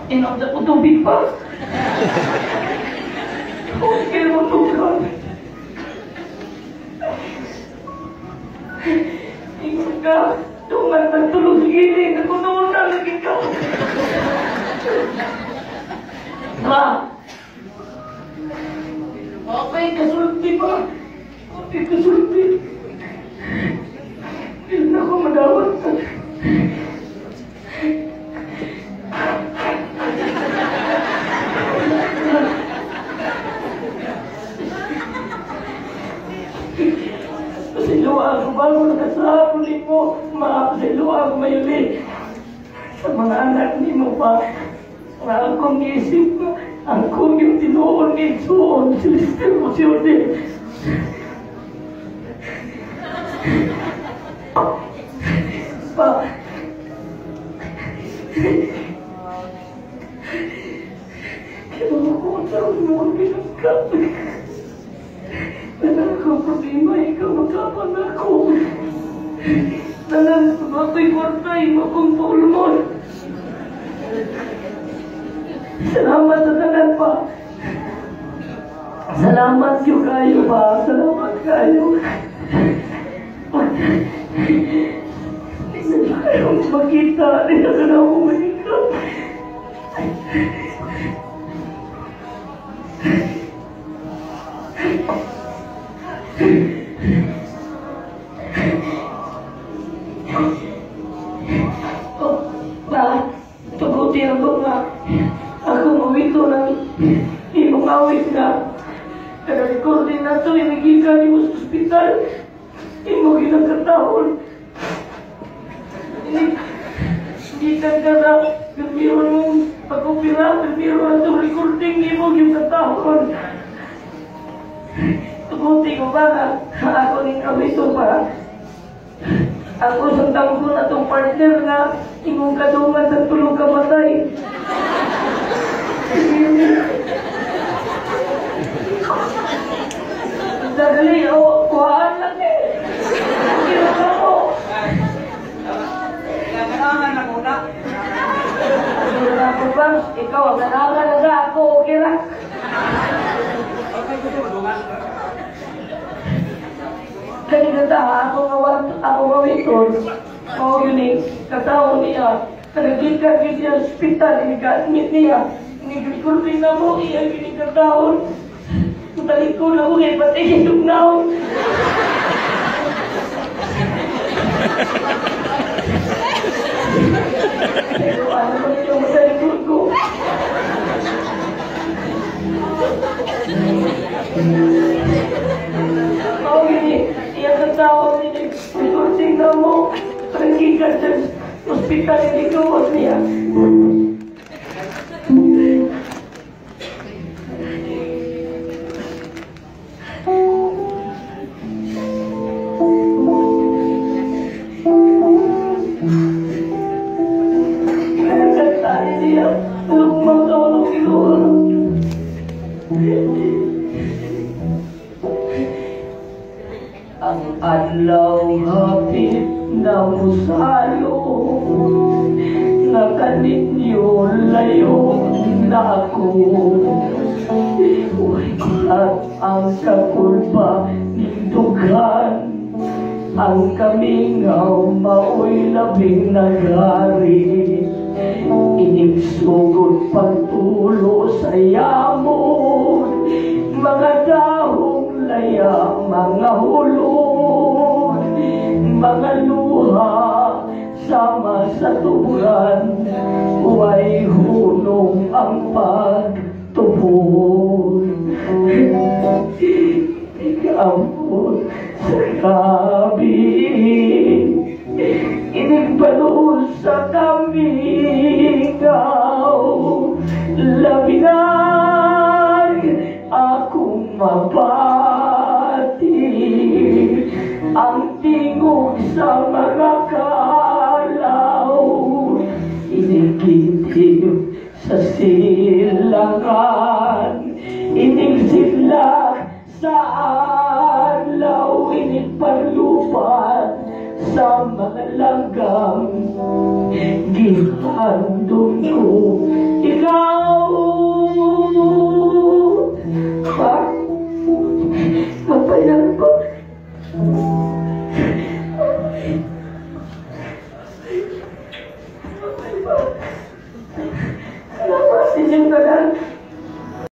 Inom na po tubig pa. Okay mo tugan. Ingon ka, tungan ng tulog giling. Ako noon na lagi ka. Ma! Okay, kasulti pa. Okay, kasulti. Hindi na ako madawat. Pasiluwa ako bago nakasahapon mo. Pasiluwa ako mayuli. Sa mga anak ni mo pa. Nga akong isip na akong yung tinuon ni Suon. Silistir mo siya din. Pa. Kaya ako ang mo ang pinagkat. Nalang akong problema, ikaw magkapan ako. Nalang ako'y kwartay mo akong pulmon. Salamat sa tanan pa. Salamat yung kayo pa. Salamat kayo. Hindi na kayong makita. Hindi na ka na umika. Paguti ako nga. Akong umito ng imong awit na recording na ito, inagikan mo sa ospital. Imo ginagkataon. Hindi ka na gamiron mong pag-upira, gamiron na itong recording, imo ginagkataon. Paguti ko ba na ako ning awito pa. Ako sundang ko na itong partner na imong kadungan sa tulong kamatay. Dali, kuhaan lang eh. Kira ka mo. Ganahan na muna. Kira ako ba? Ikaw, ganahan na ako. Kira. Kanina ako gawiton. O yun eh, katao niya. Nagigkat niya sa hospital, iniga-admit niya. Inigikurtin na mo, iya ginikataon. Balik ko na mo eh, pati yung naon. Pero ano ba yung madalikod ko? O gini, iya katao, inigikurtin na mo. Nagigkat sa hospital, inigawas niya. Ang adlaw hapit na musalo, nakaninyo layo na ako. At ang kakulpa nindugan, ang kamingaw mao'y labing nagari. Inigsugod pagtulo sa yamon, mga dahong laya, mga hulog, mga luha sama sa tuburan, huway hunong ang pagtubod. Ikampon sa kabing, inigbalon sa kamingaw, labinag akong mabati, ang tingog sa mga kalaw, inigitim sa silangan, inigsilak sa alaw, inigpalupan sa mga langgam. Gihandong ko